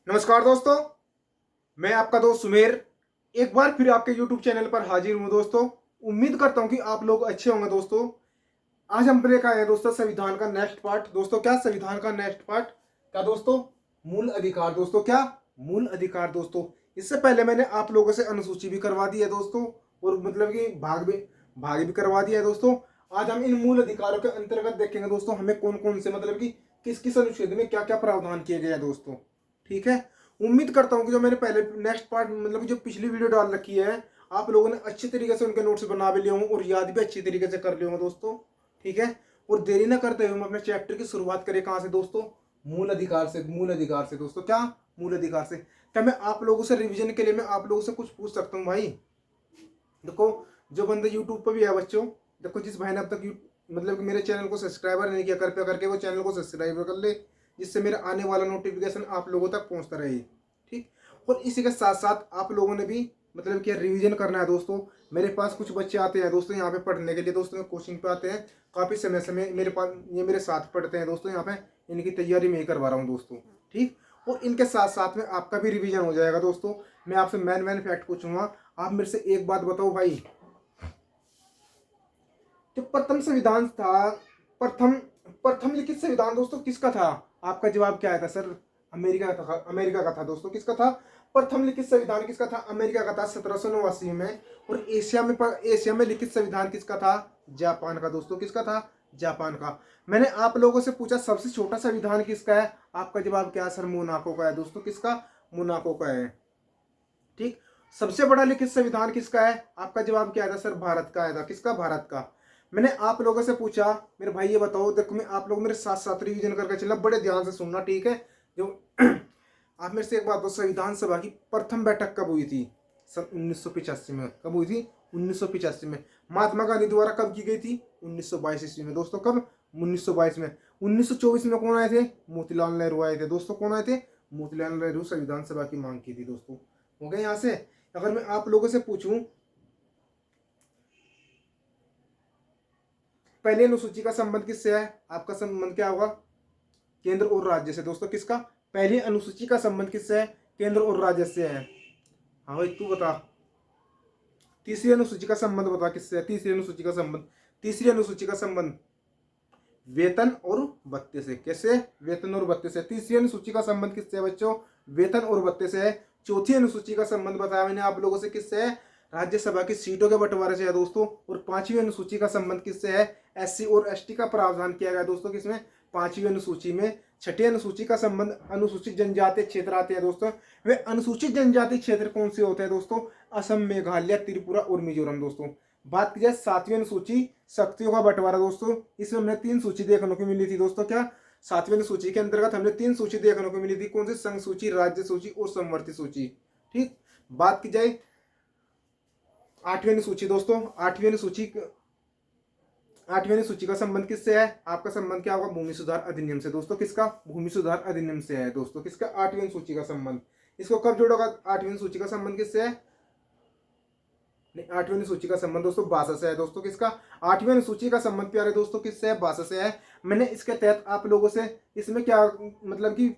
नमस्कार दोस्तों, मैं आपका दोस्त सुमेर एक बार फिर आपके YouTube चैनल पर हाजिर हूं दोस्तों। उम्मीद करता हूं कि आप लोग अच्छे होंगे दोस्तों। आज हम लेकर आए हैं दोस्तों संविधान का नेक्स्ट पार्ट। दोस्तों क्या संविधान का नेक्स्ट पार्ट? क्या दोस्तों? मूल अधिकार। दोस्तों क्या? मूल अधिकार दोस्तों। इससे पहले मैंने आप लोगों से अनुसूची भी करवा दी है दोस्तों, और मतलब कि भाग भी करवा दिया है दोस्तों। आज हम इन मूल अधिकारों के अंतर्गत देखेंगे दोस्तों, हमें कौन कौन से मतलब कि किस किस अनुच्छेद में क्या क्या प्रावधान किए गए हैं दोस्तों। ठीक है। उम्मीद करता हूँ कि जो मैंने पहले नेक्स्ट पार्ट मतलब कि जो पिछली वीडियो डाल रखी है, आप लोगों ने अच्छे तरीके से उनके नोट्स बना भी लिए होंगे और याद भी अच्छी तरीके से कर लिए होंगे दोस्तों। ठीक है। और देरी ना करते हुए हम अपने चैप्टर की शुरुआत करें कहाँ से दोस्तों? मूल अधिकार से। मूल अधिकार से दोस्तों। क्या? मूल अधिकार से। क्या मैं आप लोगों से रिवीजन के लिए मैं आप लोगों से कुछ पूछ सकता हूँ भाई? देखो, जो बंदे यूट्यूब पर भी है बच्चों, देखो जिस भाई ने अब तक मतलब कि मेरे चैनल को सब्सक्राइबर नहीं किया, कृपया करके वो चैनल को सब्सक्राइब कर ले, जिससे मेरा आने वाला नोटिफिकेशन आप लोगों तक पहुंचता रहे। ठीक। और इसी के साथ साथ आप लोगों ने भी मतलब कि रिवीजन करना है दोस्तों। मेरे पास कुछ बच्चे आते हैं दोस्तों यहाँ पे पढ़ने के लिए दोस्तों, कोचिंग पे आते हैं काफ़ी समय समय मेरे पास, ये मेरे साथ पढ़ते हैं दोस्तों यहाँ पे। इनकी तैयारी मैं ही करवा रहा हूँ दोस्तों। ठीक। और इनके साथ साथ में आपका भी रिवीजन हो जाएगा दोस्तों। मैं आपसे मैन फैक्ट पूछूंगा, आप मेरे से एक बात बताओ भाई। जो प्रथम संविधान था, प्रथम प्रथम लिखित संविधान दोस्तों किसका था? आपका जवाब क्या आएगा सर? अमेरिका का था। अमेरिका का था दोस्तों। किसका था? प्रथम लिखित संविधान किसका था? अमेरिका का था 1789 में। और एशिया में लिखित संविधान किसका था? जापान का दोस्तों। किसका था? जापान का। मैंने आप लोगों से पूछा सबसे छोटा संविधान किसका है? आपका जवाब क्या है सर? मोनाको का है दोस्तों। किसका? मोनाको का है। ठीक। सबसे बड़ा लिखित संविधान किसका है? आपका जवाब क्या आया था सर? भारत का आया था। किसका? भारत का। मैंने आप लोगों से पूछा मेरे भाई ये बताओ, देखो मैं आप लोग मेरे साथ साथ रिवीजन करके चलना, बड़े ध्यान से सुनना। ठीक है। जो आप मेरे से एक बात बताओ, संविधान सभा की प्रथम बैठक कब हुई थी? सन 1985 में। कब हुई थी? 1985 में। महात्मा गांधी द्वारा कब की गई थी? 1922 ईस्वी में दोस्तों। कब? 1922 में। 1924 में कौन आए थे? मोतीलाल नेहरू आए थे दोस्तों। कौन आए थे? मोतीलाल नेहरू संविधान सभा की मांग की थी दोस्तों। हो गए यहां से। अगर मैं आप लोगों से पूछूं पहली अनुसूची का संबंध किससे है? आपका संबंध क्या होगा? केंद्र और राज्य से दोस्तों। किसका? पहली अनुसूची का संबंध किससे है? केंद्र और राज्य से है। हाँ भाई तू बता। तीसरी अनुसूची का संबंध बता किससे है? तीसरी अनुसूची का संबंध, तीसरी अनुसूची का संबंध वेतन और भत्ते से। कैसे? वेतन और भत्ते से। तीसरी अनुसूची का संबंध किससे है बच्चों? वेतन और भत्ते से है। चौथी अनुसूची का संबंध बताया मैंने आप लोगों से, किससे है? राज्यसभा की सीटों के बंटवारे से है दोस्तों। और पांचवी अनुसूची का संबंध किससे है? एससी और एसटी का प्रावधान किया गया दोस्तों। किसमें? पांचवी अनुसूची में। छठी अनुसूची का संबंध अनुसूचित जनजातीय क्षेत्र आते हैं दोस्तों। वे अनुसूचित जनजातीय क्षेत्र कौन से होते हैं दोस्तों? असम, मेघालय, त्रिपुरा और मिजोरम दोस्तों। बात की जाए सातवीं अनुसूची, शक्तियों का बंटवारा दोस्तों, इसमें हमने तीन सूची देखने को मिली थी दोस्तों। क्या? सातवीं सूची के अंतर्गत हमने तीन सूची देखने को मिली थी। कौन सी? संघ सूची, राज्य सूची और समवर्ती सूची। ठीक। बात की जाए आठवीं सूची दोस्तों, आठवीं सूची का संबंध किससे है? आपका संबंध क्या होगा? भूमि सुधार अधिनियम से दोस्तों। किसका? भूमि सुधार अधिनियम से है दोस्तों। किसका? आठवीं सूची का संबंध। इसको कब जोड़ोगा? आठवीं सूची का संबंध किससे है? नहीं, आठवीं अनुसूची का संबंध दोस्तों भाषा से है दोस्तों। किसका? आठवीं अनुसूची का संबंध प्यारे दोस्तों किससे है? भाषा से है। मैंने इसके तहत आप लोगों से इसमें क्या मतलब कि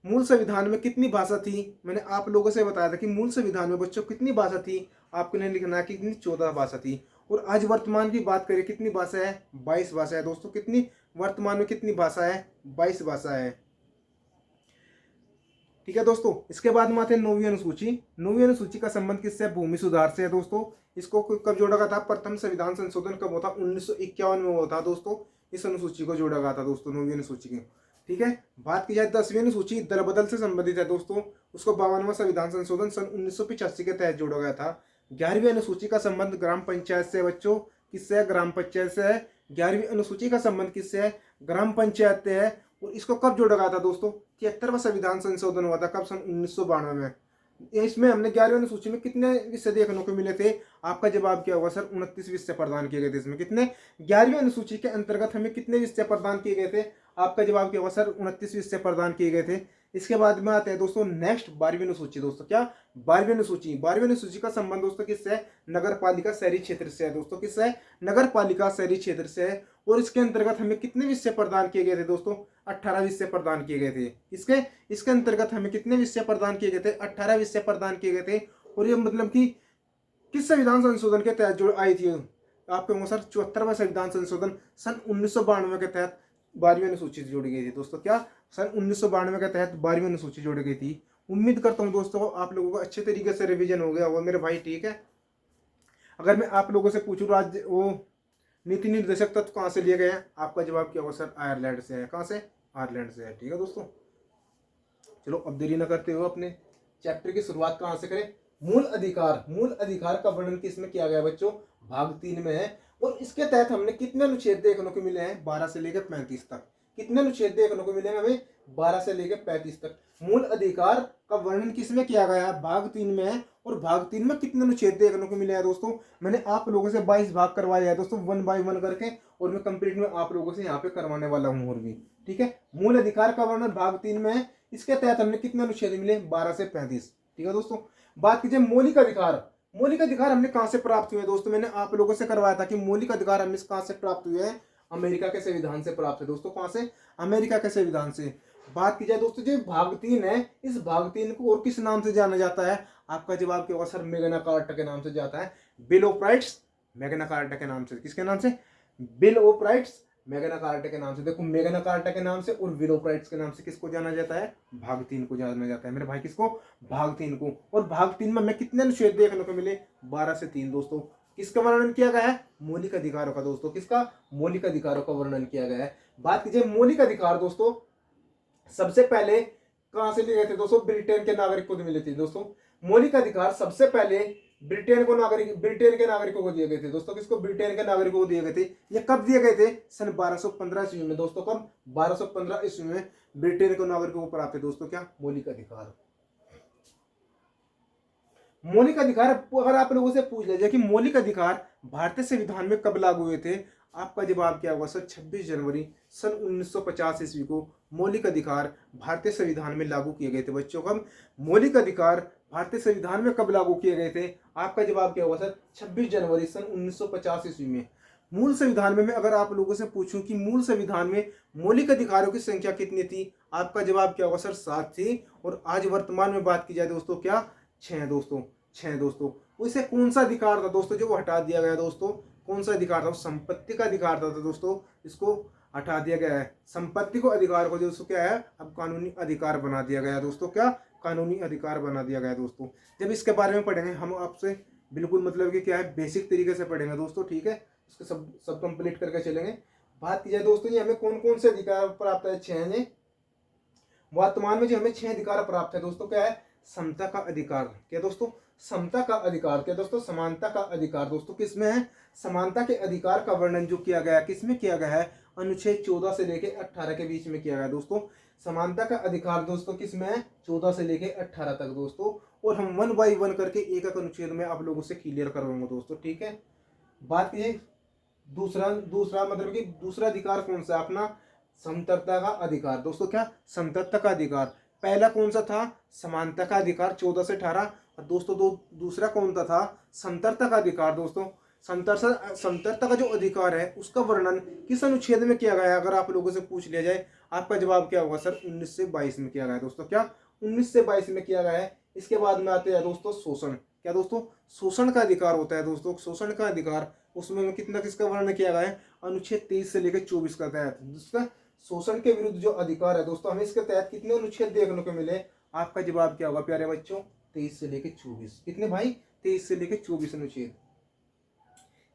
मूल संविधान में कितनी भाषा थी, मैंने आप लोगों से बताया था कि मूल संविधान में बच्चों कितनी भाषा थी। आपको नहीं लिखना है कि कितनी, 14 भाषा थी। और आज वर्तमान की बात करें कितनी भाषा है? 22 भाषा है दोस्तों। कितनी? वर्तमान में कितनी भाषा है? 22 भाषा है। ठीक है दोस्तों। इसके बाद में आते हैं नौवीं अनुसूची। नौवीं अनुसूची का संबंध किससे है? भूमि सुधार से है दोस्तों। इसको कब जोड़ा गया था? प्रथम संविधान संशोधन कब हुआ था? 1951 में हुआ था दोस्तों। इस अनुसूची को जोड़ा गया था दोस्तों, नौवीं अनुसूची की। ठीक है। बात की जाए 10वीं अनुसूची, दल बदल से संबंधित है दोस्तों। उसको 52वां संविधान संशोधन सन 1985 के तहत जोड़ा गया था। 11वीं अनुसूची का संबंध ग्राम पंचायत से है बच्चों। किससे है? ग्राम पंचायत से है। 11वीं अनुसूची का संबंध किससे है? ग्राम पंचायत से है। और इसको कब जोड़ा गया था दोस्तों? 73वां संविधान संशोधन हुआ था। कब? सन 1992 में। इसमें हमने 11वीं अनुसूची में कितने विषय देखने को मिले थे? आपका जवाब क्या होगा सर? 29 विषय प्रदान किए गए थे इसमें। कितने? 11वीं अनुसूची के अंतर्गत हमें कितने विषय प्रदान किए गए थे? आपका जवाब क्या होगा सर? 29 विषय प्रदान किए गए थे। इसके बाद में आते हैं दोस्तों नेक्स्ट 12वीं अनुसूची दोस्तों। क्या? 12वीं अनुसूची। 12वीं अनुसूची का संबंध दोस्तों किससे है? नगर पालिका शहरी क्षेत्र से है दोस्तों। किससे है? नगर पालिका शहरी क्षेत्र से है। और इसके अंतर्गत हमें कितने विषय प्रदान किए गए थे दोस्तों? 18 विषय प्रदान किए गए थे। इसके अंतर्गत हमें कितने विषय प्रदान किए गए थे? 18 विषय प्रदान किए गए थे। और ये मतलब कि किस संविधान संशोधन के तहत जो आई थी? आप कहोगे सर 74वां संविधान संशोधन सन 1992 के तहत 12वीं अनुसूची जोड़ी गई थी दोस्तों। क्या? सन 1992 के तहत 12वीं अनुसूची जोड़ी गई थी। उम्मीद करता हूँ दोस्तों आप लोगों को अच्छे तरीके से रिवीजन हो गया होगा मेरे भाई, ठीक है। अगर मैं आप लोगों से पूछूं राज्य वो नीति निर्देशक तत्व कहाँ से लिए गए हैं, आपका जवाब क्या होगा? सर आयरलैंड से है। कहाँ से? आयरलैंड से है, ठीक है दोस्तों। चलो अब देरी न करते हुए अपने चैप्टर की शुरुआत कहाँ से करें? मूल अधिकार। मूल अधिकार का वर्णन किसमें किया गया बच्चों? भाग 3 में है। और इसके तहत हमने कितने अनुच्छेद देखने को मिले हैं? 12 से लेकर 35 तक। कितने अनुच्छेद देखने को मिले हैं हमें? 12 से लेकर 35 तक। मूल अधिकार का वर्णन किसमें किया गया है? भाग 3 में है। और भाग 3 में कितने अनुच्छेद देखने को मिले हैं दोस्तों? मैंने आप लोगों से 22 भाग करवाया है दोस्तों, 1 बाय 1 करके, और मैं कंप्लीट में आप लोगों से यहाँ पे करवाने वाला हूँ और भी, ठीक है। मूल अधिकार का वर्णन भाग 3 में है। इसके तहत हमने कितने अनुच्छेद मिले? 12 से 35, ठीक है दोस्तों। बात कीजिए मौलिक अधिकार। मौलिक अधिकार हमने कहां से प्राप्त हुए दोस्तों? मैंने आप लोगों से करवाया था कि मौलिक अधिकार हमें कहां से प्राप्त हुए हैं? अमेरिका के संविधान से प्राप्त है दोस्तों। कहां से? अमेरिका के संविधान से। बात की जाए दोस्तों जो भाग 3 है, इस भाग 3 को और किस नाम से जाना जाता है? आपका जवाब क्या होगा? सर मैग्ना कार्टा के नाम से जाता है। Bill of rights Magna carta के नाम से। किसके नाम से? Bill of rights Magna carta के नाम से। देखो मैग्ना कार्टा के नाम से और बिल ऑफ राइट्स के नाम से किसको जाना जाता है? भाग 3 को जाना जाता है मेरे भाई। किसको? भाग 3 को। और भाग 3 में हमें कितने अनुच्छेद देखने को मिले? 12 से 3 दोस्तों। किसका वर्णन किया गया है? मौलिक अधिकारों का दोस्तों। किसका? मौलिक अधिकारों का वर्णन किया गया है। बात कीजिए मौलिक अधिकार दोस्तों सबसे पहले कहां से लिए गए थे दोस्तों? ब्रिटेन के नागरिक को मिले थे दोस्तों। मौलिक अधिकार सबसे पहले ब्रिटेन के नागरिकों को दिए गए थे दोस्तों। किसको? ब्रिटेन के नागरिकों को दिए गए थे। ये कब दिए गए थे? सन 1215 ईस्वी में दोस्तों। कब? 1215 ईस्वी में ब्रिटेन के नागरिकों को प्राप्त है दोस्तों। क्या? मौलिक अधिकार। मौलिक अधिकार अगर आप लोगों से पूछ लिया जाए कि मौलिक अधिकार भारतीय संविधान में कब लागू हुए थे, आपका जवाब क्या होगा? सर 26 जनवरी सन 1950 ईस्वी को मौलिक अधिकार भारतीय संविधान में लागू किए गए थे बच्चों। कब? मौलिक अधिकार भारतीय संविधान में कब लागू किए गए थे? आपका जवाब क्या होगा? सर 26 जनवरी सन 1950 ईस्वी में। मूल संविधान में मैं अगर आप लोगों से पूछूं कि मूल संविधान में मौलिक अधिकारों की संख्या कितनी थी, आपका जवाब क्या होगा? सर 7 थी। और आज वर्तमान में बात की जाए दोस्तों, क्या? 6 दोस्तों। 6 दोस्तों। उसे कौन सा अधिकार था दोस्तों जो वो हटा दिया गया दोस्तों? कौन सा अधिकार था? संपत्ति का अधिकार था दोस्तों, इसको हटा दिया गया है। संपत्ति को अधिकार को दोस्तों क्या है? अब कानूनी अधिकार बना दिया गया दोस्तों। क्या? कानूनी अधिकार बना दिया गया दोस्तों। जब इसके बारे में पढ़ेंगे हम आपसे बिल्कुल मतलब कि क्या है बेसिक तरीके से पढ़ेंगे दोस्तों, ठीक है। उसके सब कंप्लीट करके चलेंगे। बात की जाए दोस्तों ये हमें कौन कौन से अधिकार प्राप्त है? 6 ने। वर्तमान में जो हमें 6 अधिकार प्राप्त है दोस्तों, क्या है? समता का अधिकार। क्या दोस्तों? समता का अधिकार। क्या दोस्तों? समानता का अधिकार दोस्तों। किसमें है? समानता के अधिकार का वर्णन जो किया गया है किसमें किया गया है? अनुच्छेद 14 से लेकर 18 के बीच में किया गया दोस्तों। समानता का अधिकार दोस्तों किसमें है? 14 से लेकर 18 तक दोस्तों। और हम 1 बाय 1 करके एक एक अनुच्छेद में आप लोगों से क्लियर करवाऊंगा दोस्तों, ठीक है। बात कीजिए दूसरा मतलब कि दूसरा अधिकार कौन सा? अपना समतलता का अधिकार दोस्तों। क्या? समतलता का अधिकार। पहला कौन सा था? समानता का अधिकार 14 से 18। और दोस्तों दूसरा कौन सा था? समतलता का अधिकार दोस्तों। समतलता का जो अधिकार है उसका वर्णन किस अनुच्छेद में किया गया है? अगर आप लोगों से पूछ लिया जाए आपका जवाब क्या होगा? सर 19 से 22 में किया गया है दोस्तों। क्या? 19 से 22 में किया गया है। इसके बाद में आते हैं दोस्तों शोषण। क्या दोस्तों? शोषण का अधिकार होता है दोस्तों। शोषण का अधिकार उसमें कितना किसका वर्णन किया गया है? अनुच्छेद 23 से लेकर 24 का तहत जिसका शोषण के विरुद्ध जो अधिकार है दोस्तों, हमें इसके तहत कितने अनुच्छेद देखने को मिले? आपका जवाब क्या होगा प्यारे बच्चों? 23 से लेकर 24। कितने भाई? 23 से लेकर 24 अनुच्छेद।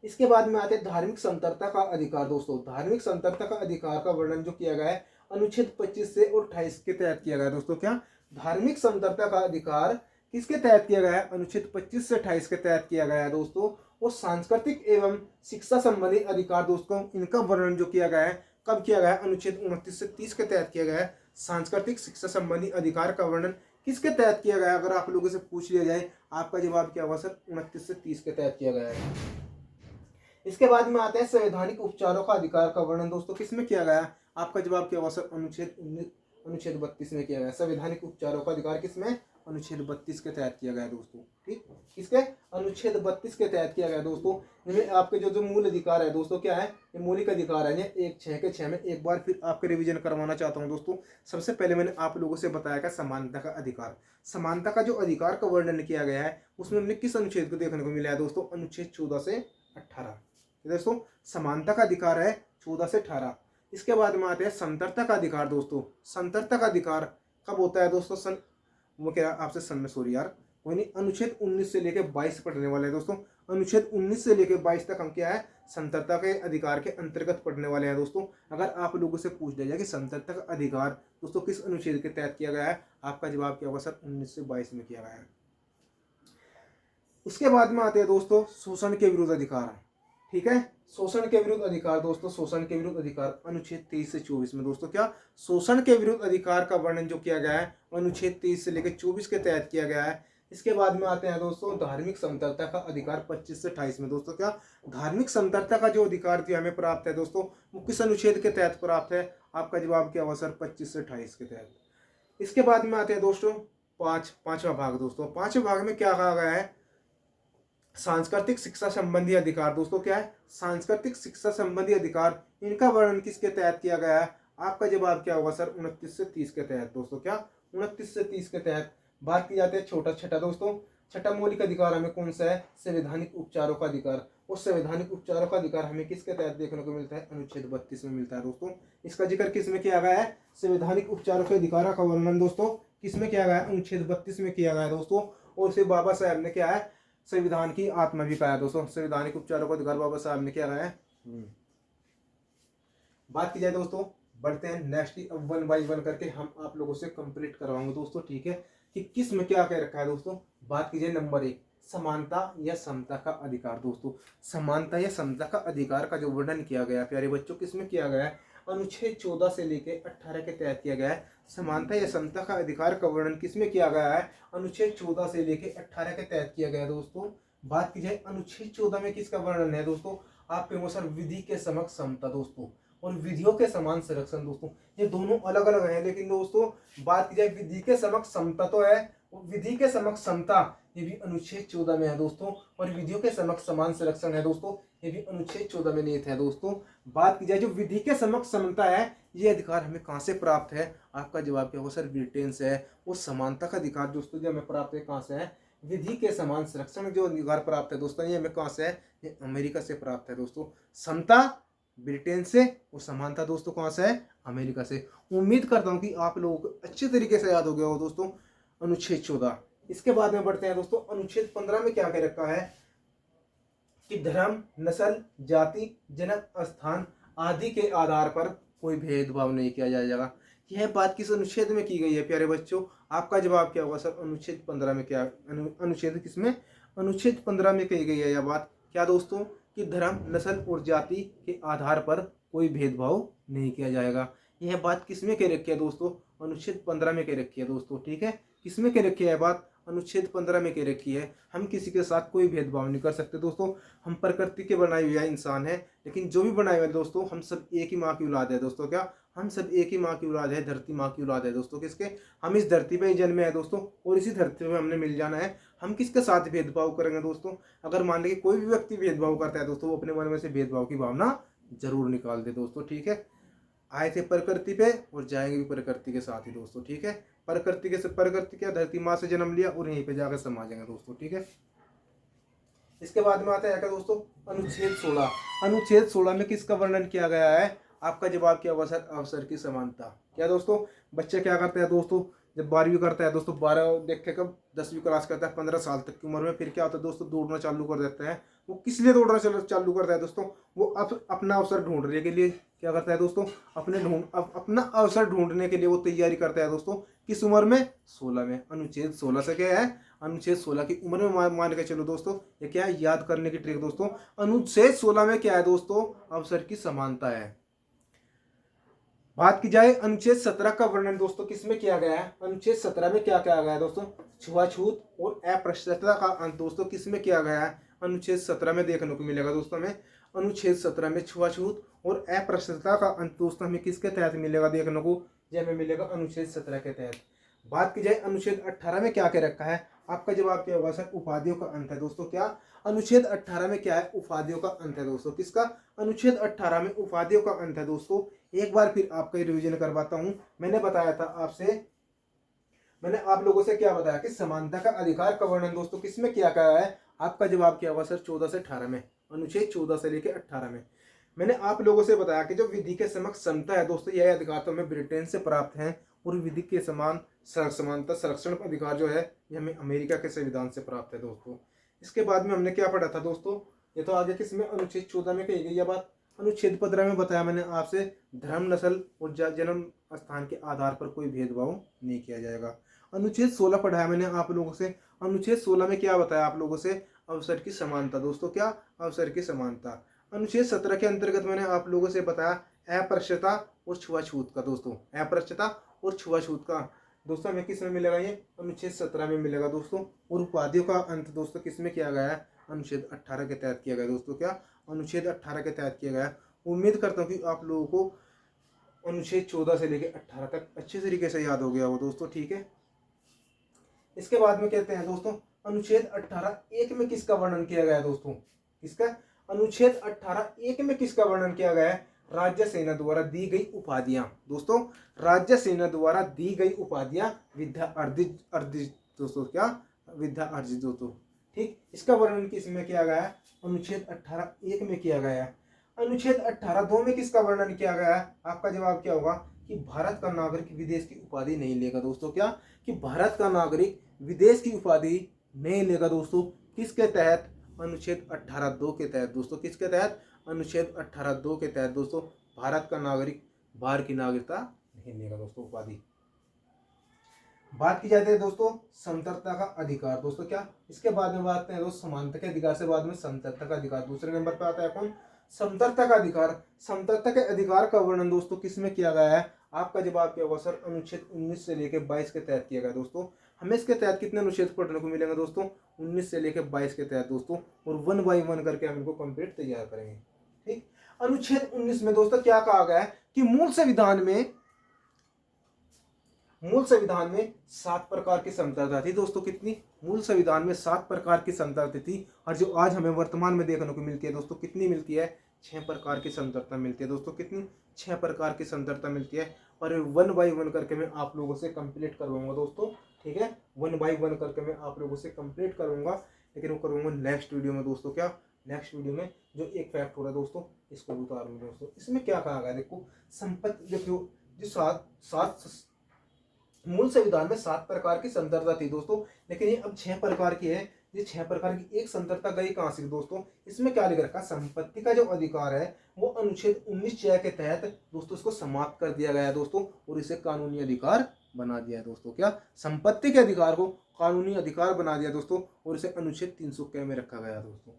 इसके बाद में आते हैं धार्मिक समतलता का अधिकार दोस्तों। धार्मिक समतलता का अधिकार का वर्णन जो किया गया है अनुच्छेद 25 से और 28 के तहत किया गया है दोस्तों। क्या? धार्मिक समतलता का अधिकार किसके तहत किया गया है? अनुच्छेद 25 से 28 के तहत किया गया है दोस्तों। और सांस्कृतिक एवं शिक्षा संबंधी अधिकार दोस्तों, इनका वर्णन जो किया गया है कब किया गया है? अनुच्छेद 29 से 30 के तहत किया गया है। सांस्कृतिक शिक्षा संबंधी अधिकार का वर्णन किसके तहत किया गया है? अगर आप लोगों से पूछ लिया जाए आपका जवाब क्या होगा? सर 29 से 30 के तहत किया गया है। इसके बाद में आते हैं संवैधानिक उपचारों का अधिकार का वर्णन दोस्तों किसमें किया गया है? आपका जवाब क्या होगा? सर अनुच्छेद 32 में किया गया है। संवैधानिक उपचारों का अधिकार किसमें? अनुच्छेद 32 के तहत किया गया है दोस्तों, ठीक। किसके अनुच्छेद 32 के तहत किया गया दोस्तों। इनमें आपके जो जो मूल अधिकार है दोस्तों क्या है, ये मौलिक अधिकार है। ये 1/6 में एक बार फिर आपके रिवीजन करवाना चाहता हूँ दोस्तों। सबसे पहले मैंने आप लोगों से बताया था समानता का अधिकार। समानता का जो अधिकार का वर्णन किया गया है उसमें हमने किस अनुच्छेद को देखने को मिला है दोस्तों, अनुच्छेद 14 से 18। दोस्तों समानता का अधिकार है 14 से 18। इसके बाद में आते हैं समतरता का अधिकार दोस्तों। समतरता का अधिकार कब होता है दोस्तों, सन वो क्या आपसे सन में सॉरी यार कोई नहीं, अनुच्छेद 19 से लेकर 22 पढ़ने वाले हैं दोस्तों। अनुच्छेद 19 से लेकर 22 तक हम क्या है, समतरता के अधिकार के अंतर्गत पढ़ने वाले हैं दोस्तों। अगर आप लोगों से पूछ लिया जाए कि समतरता का अधिकार दोस्तों किस अनुच्छेद के तहत किया गया है, आपका जवाब क्या होगा सर, 19 से 22 में किया गया है। उसके बाद में आते हैं दोस्तों शोषण के विरुद्ध अधिकार। ठीक है, शोषण के विरुद्ध अधिकार दोस्तों, शोषण के विरुद्ध अधिकार अनुच्छेद 23 से 24 में दोस्तों क्या शोषण के विरुद्ध अधिकार का वर्णन जो किया गया है अनुच्छेद 23 से लेकर 24 के तहत किया गया है। इसके बाद में आते हैं दोस्तों धार्मिक समतलता का अधिकार 25 से 28 में दोस्तों क्या धार्मिक समतलता का जो अधिकार जो हमें प्राप्त है दोस्तों वो किस अनुच्छेद के तहत प्राप्त है, आपका जवाब क्या होगा सर, 25 से 28 के तहत। इसके बाद में आते हैं दोस्तों पांचवा भाग दोस्तों। पांचवें भाग में क्या कहा गया है, सांस्कृतिक शिक्षा संबंधी अधिकार दोस्तों क्या है, सांस्कृतिक शिक्षा संबंधी अधिकार, इनका वर्णन किसके तहत किया गया है, आपका जवाब क्या होगा सर, 29 से 30 के तहत दोस्तों क्या 29 से 30 के तहत। बात की जाती है छठा दोस्तों, छठा मौलिक अधिकार हमें कौन सा है, संवैधानिक उपचारों का अधिकार। और संवैधानिक उपचारों का अधिकार हमें किसके तहत देखने को मिलता है, अनुच्छेद 32 में मिलता है दोस्तों। इसका जिक्र किसमें किया गया है, संवैधानिक उपचारों के अधिकार का वर्णन दोस्तों किसमें किया गया है, अनुच्छेद 32 में किया गया है दोस्तों। और उसे बाबा साहब ने क्या है, संविधान की आत्मा भी कहा है दोस्तों, संवैधानिक उपचारों का अधिकार बाबा साहब ने क्या कहा है। बात की जाए दोस्तों, बढ़ते हैं नेक्स्ट, अब 1 बाय 1 करके हम आप लोगों से कंप्लीट करवाऊंगे दोस्तों। ठीक है, कि किस में क्या कह रखा है दोस्तों। बात कीजिए नंबर 1, समानता या समता का अधिकार दोस्तों। समानता या समता का अधिकार का जो वर्णन किया गया प्यारे बच्चों किसमें किया गया है, अनुच्छेद 14 से लेकर 18 के तहत किया गया है। समानता या समता का अधिकार का वर्णन किसमें किया गया है, अनुच्छेद 14 से लेकर 18 के तहत किया गया है दोस्तों। बात की जाए अनुच्छेद 14 में किसका वर्णन है दोस्तों, आपके अनुसार विधि के समक्ष समता दोस्तों और विधियों के समान संरक्षण दोस्तों। ये दोनों अलग अलग हैं, लेकिन दोस्तों बात की जाए विधि के समक्ष समता तो है, विधि के समक्ष समता ये भी अनुच्छेद 14 में है दोस्तों। और विधियों के समक्ष समान संरक्षण है दोस्तों, ये भी अनुच्छेद 14 में निहित है दोस्तों। बात की जाए जो विधि के समक्ष समता है ये अधिकार हमें कहाँ से प्राप्त है, आपका जवाब क्या होगा सर, ब्रिटेन से है। और समानता का अधिकार दोस्तों जो हमें प्राप्त है कहाँ से है, विधि के समान संरक्षण जो अधिकार प्राप्त है दोस्तों ये हमें कहाँ से है, ये अमेरिका से प्राप्त है दोस्तों। समता ब्रिटेन से और समानता दोस्तों कहाँ से है, अमेरिका से। उम्मीद करता हूँ कि आप लोगों को अच्छे तरीके से याद हो गया हो दोस्तों अनुच्छेद 14। इसके बाद में बढ़ते हैं दोस्तों अनुच्छेद 15 में क्या कह रखा है कि धर्म, नस्ल, जाति, जन्म स्थान आदि के आधार पर कोई भेदभाव नहीं किया जाएगा। यह बात किस अनुच्छेद में की गई है प्यारे बच्चों, आपका जवाब क्या होगा सर, अनुच्छेद 15 में। क्या अनुच्छेद किसमें, अनुच्छेद 15 में कही गई है यह बात क्या दोस्तों, कि धर्म, नस्ल और जाति के आधार पर कोई भेदभाव नहीं किया जाएगा। यह बात किसमें कह रखी है दोस्तों, अनुच्छेद 15 में कह रखी है दोस्तों। ठीक है, किसमें कह रखी है बात, अनुच्छेद 15 में कह रखी है। हम किसी के साथ कोई भेदभाव नहीं कर सकते दोस्तों। हम प्रकृति के बनाए हुए इंसान हैं, लेकिन जो भी बनाए हुए दोस्तों हम सब एक ही माँ की औलाद है दोस्तों। क्या हम सब एक ही माँ की औलाद है, धरती माँ की औलाद है दोस्तों। किसके, हम इस धरती पे ही जन्मे हैं दोस्तों और इसी धरती पे हमने मिल जाना है। हम किसके साथ भेदभाव करेंगे दोस्तों, अगर मान लें कि कोई भी व्यक्ति भेदभाव करता है दोस्तों वो अपने मन में से भेदभाव की भावना जरूर निकाल दे दोस्तों। ठीक है, आए थे प्रकृति पे और जाएंगे भी प्रकृति के साथ ही दोस्तों। ठीक है, प्रकृति क्या धरती माँ से जन्म लिया और यहीं पे जाकर समा जाएंगे दोस्तों। ठीक है, इसके बाद में आता है क्या दोस्तों, अनुच्छेद 16। अनुच्छेद 16 में किसका वर्णन किया गया है, आपका जवाब क्या होगा सर, अवसर की समानता। क्या दोस्तों, बच्चे क्या करते हैं दोस्तों, जब 12वीं करता है दोस्तों, 12 देख के कब 10वीं क्लास करता है 15 साल तक की उम्र में, फिर क्या होता है दोस्तों, दौड़ना चालू कर देता है। वो किस लिए दौड़ना चालू करता है दोस्तों, वो अपना अवसर ढूंढने के लिए क्या करता है दोस्तों, अपना अवसर ढूंढने के लिए वो तैयारी करता है दोस्तों। किस उम्र में, 16 में। अनुच्छेद 16 से क्या है, अनुच्छेद 16 की उम्र में मान के चलो दोस्तों, ये क्या है, याद करने की ट्रिक दोस्तों। अनुच्छेद 16 में क्या है दोस्तों, अवसर की समानता है। बात की जाए अनुच्छेद 17 का वर्णन दोस्तों किसमें किया गया है, अनुच्छेद 17 में क्या किया गया है दोस्तों, छुआछूत और अस्पृश्यता का अंत दोस्तों किसमें किया गया है, अनुच्छेद 17 में देखने को मिलेगा दोस्तों हमें। अनुच्छेद 17 में छुआछूत और अस्पृश्यता का अंत दोस्तों हमें किसके तहत मिलेगा देखने को, यह हमें मिलेगा अनुच्छेद 17 के तहत। बात की जाए अनुच्छेद 18 में क्या कह रखा है, आपका जवाब क्या होगा सर? उपाधियों का अंत है दोस्तों। क्या अनुच्छेद 18 में क्या है? उपाधियों का अंत है दोस्तों। किसका? अनुच्छेद 18 में उपाधियों का अंत है दोस्तों। एक बार फिर आपका रिवीजन करवाता हूं। मैंने बताया था आपसे, मैंने आप लोगों से क्या बताया कि समानता का अधिकार का वर्णन दोस्तों किसमें किया गया है? आपका जवाब क्या होगा सर? 14 से 18 में, अनुच्छेद 14 से लेकर 18 में। मैंने आप लोगों से बताया कि जो विधि के समक्ष समता है दोस्तों, यह अधिकार तो हमें ब्रिटेन से प्राप्त है, और विधि के समान समानता संरक्षण अधिकार जो है ये हमें अमेरिका के संविधान से प्राप्त है दोस्तों। इसके बाद में हमने क्या पढ़ा था दोस्तों? ये तो आगे किसमें? अनुच्छेद 14 में कही गई यह बात। अनुच्छेद 15 में बताया मैंने आपसे, धर्म, नस्ल और जन्म स्थान के आधार पर कोई भेदभाव नहीं किया जाएगा। अनुच्छेद 16 पढ़ाया मैंने आप लोगों से। अनुच्छेद 16 में क्या बताया आप लोगों से? अवसर की समानता दोस्तों। क्या? अवसर की समानता। अनुच्छेद 17 के अंतर्गत मैंने आप लोगों से बताया अस्पृश्यता और छुआछूत का दोस्तों, अस्पृश्यता और छुआछूत का दोस्तों हमें किस में मिलेगा? ये अनुच्छेद 17 में मिलेगा दोस्तों। और उपाधियों का अंत दोस्तों किस में किया गया है? अनुच्छेद 18 के तहत किया गया दोस्तों। क्या? अनुच्छेद 18 के तहत किया गया। उम्मीद करता हूँ कि आप लोगों को अनुच्छेद 14 से लेकर 18 तक अच्छे तरीके से याद हो गया हो दोस्तों। ठीक है, इसके बाद में कहते हैं दोस्तों, अनुच्छेद 18(1) में किसका वर्णन किया गया है दोस्तों? किसका? अनुच्छेद 18(1) में किसका वर्णन किया गया है? राज्य सेना द्वारा दी गई उपाधियां दोस्तों, राज्य सेना द्वारा दी गई उपाधियां विद्या अर्जित अर्जित दोस्तों। क्या? विद्या अर्जित दोस्तों। ठीक, इसका वर्णन किस में किया गया है? अनुच्छेद 18(1) में किया गया है। अनुच्छेद 18(2) में किसका वर्णन किया गया है? आपका जवाब क्या होगा? कि भारत का नागरिक विदेश की उपाधि नहीं लेगा दोस्तों। क्या? कि भारत का नागरिक विदेश की उपाधि नहीं लेगा दोस्तों। किसके तहत? अनुच्छेद 18(2) के तहत दोस्तों। किसके तहत? अनुच्छेद 18(2) के तहत दोस्तों। भारत का नागरिक बाहर की नागरिकता नहीं लेगा दोस्तों उपाधि। बात की जाती है दोस्तों समतलता का अधिकार दोस्तों। क्या? इसके बाद में बात करें दोस्तों समानता के अधिकार से बाद में समतलता का अधिकार दूसरे नंबर पर आता है। कौन? समतलता का अधिकार। समतलता के अधिकार का वर्णन दोस्तों किस में किया गया है? आपका जवाब क्या होगा सर? अनुच्छेद 19 से लेकर 22 के तहत किया गया दोस्तों। हमें इसके तहत कितने अनुच्छेद पढ़ने को मिलेंगे दोस्तों? 19 से लेकर 22 के तहत दोस्तों, और 1 बाई 1 करके हम इनको कंप्लीट तैयार करेंगे। ठीक, अनुच्छेद 19 में दोस्तों क्या कहा गया है? कि मूल संविधान में 7 प्रकार की समतलता थी दोस्तों। कितनी? मूल संविधान में 7 प्रकार की समतलता थी, और जो आज हमें वर्तमान में देखने को मिलती है दोस्तों, कितनी मिलती है? 6 प्रकार की समतलता मिलती है दोस्तों। कितनी? 6 प्रकार की समतलता मिलती है, और 1 बाई 1 करके मैं आप लोगों से कंप्लीट करवाऊंगा दोस्तों। ठीक है, 1 बाई 1 करके मैं आप लोगों से कंप्लीट करूंगा, लेकिन वो करूंगा नेक्स्ट वीडियो में दोस्तों। क्या? नेक्स्ट वीडियो में जो एक फैक्ट हो रहा है दोस्तों, इसको उतारूंगा दोस्तों। इसमें क्या कहा गया? देखो, संपत्ति देखो, जो सात सात मूल संविधान में 7 प्रकार की संतरता थी दोस्तों, लेकिन ये अब 6 प्रकार की है। ये 6 प्रकार की एक संतरता गई कहां से दोस्तों? इसमें क्या लिख रखा? संपत्ति का जो अधिकार है वो अनुच्छेद 19(6) के तहत दोस्तों इसको समाप्त कर दिया गया है दोस्तों, और इसे कानूनी अधिकार बना दिया है दोस्तों। क्या? संपत्ति के अधिकार को कानूनी अधिकार बना दिया दोस्तों, और इसे अनुच्छेद 300(क) में रखा गया दोस्तों।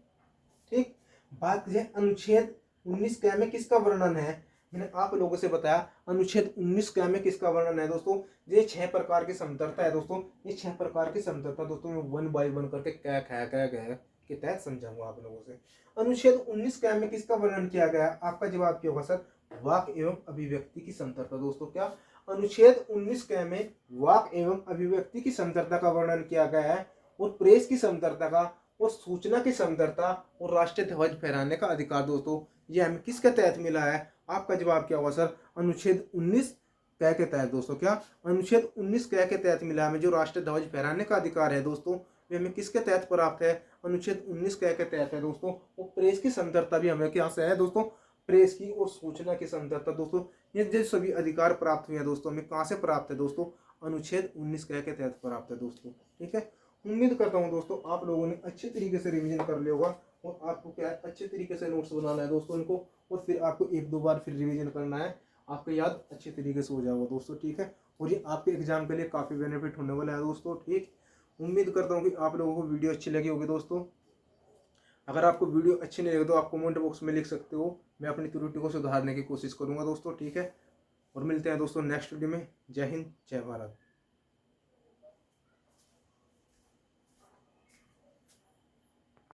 ठीक, बात करें अनुच्छेद 19(क) में किसका वर्णन है? मैंने आप लोगों से बताया अनुच्छेद 19(क) में किसका वर्णन है दोस्तों? ये 6 प्रकार की समतलता है दोस्तों। ये 6 प्रकार की समतलता दोस्तों मैं 1 बाई 1 करके कह के तहत समझाऊंगा आप लोगों से। अनुच्छेद 19(क) में किसका वर्णन किया गया? आपका जवाब क्या होगा सर? वाक एवं अभिव्यक्ति की समतलता दोस्तों। क्या? अनुच्छेद 19(क) में वाक एवं अभिव्यक्ति की समतलता का वर्णन किया गया है, और प्रेस की समतलता का, और सूचना की समतलता, और राष्ट्रीय ध्वज फहराने का अधिकार दोस्तों, ये हमें किसके तहत मिला है? आपका जवाब क्या होगा सर? अनुच्छेद 19(क) के तहत दोस्तों। क्या? अनुच्छेद 19(क) के तहत मिला हमें जो राष्ट्रीय ध्वज फहराने का अधिकार है दोस्तों, वे हमें किसके तहत प्राप्त है? अनुच्छेद 19(क) के तहत है दोस्तों। वो प्रेस की समतलता भी हमें क्या से है दोस्तों? प्रेस की और सूचना की समतलता दोस्तों, ये जो सभी अधिकार प्राप्त हुए हैं दोस्तों, हमें कहाँ से प्राप्त है दोस्तों? अनुच्छेद 19(क) के तहत प्राप्त है दोस्तों। ठीक है, उम्मीद करता हूँ दोस्तों आप लोगों ने अच्छे तरीके से रिवीजन कर लिया होगा, और आपको क्या है अच्छे तरीके से नोट्स बनाना है दोस्तों इनको, और फिर आपको 1-2 बार फिर रिवीजन करना है, आपको याद अच्छे तरीके से हो जाएगा दोस्तों। ठीक है, और ये आपके एग्जाम के लिए काफ़ी बेनिफिट होने वाला है दोस्तों। ठीक, उम्मीद करता हूँ कि आप लोगों को वीडियो अच्छी लगी होगी दोस्तों। अगर आपको वीडियो अच्छी नहीं लगी तो आप कमेंट बॉक्स में लिख सकते हो, मैं अपनी त्रुटि को सुधारने की कोशिश करूँगा दोस्तों। ठीक है, और मिलते हैं दोस्तों नेक्स्ट वीडियो में। जय हिंद, जय भारत।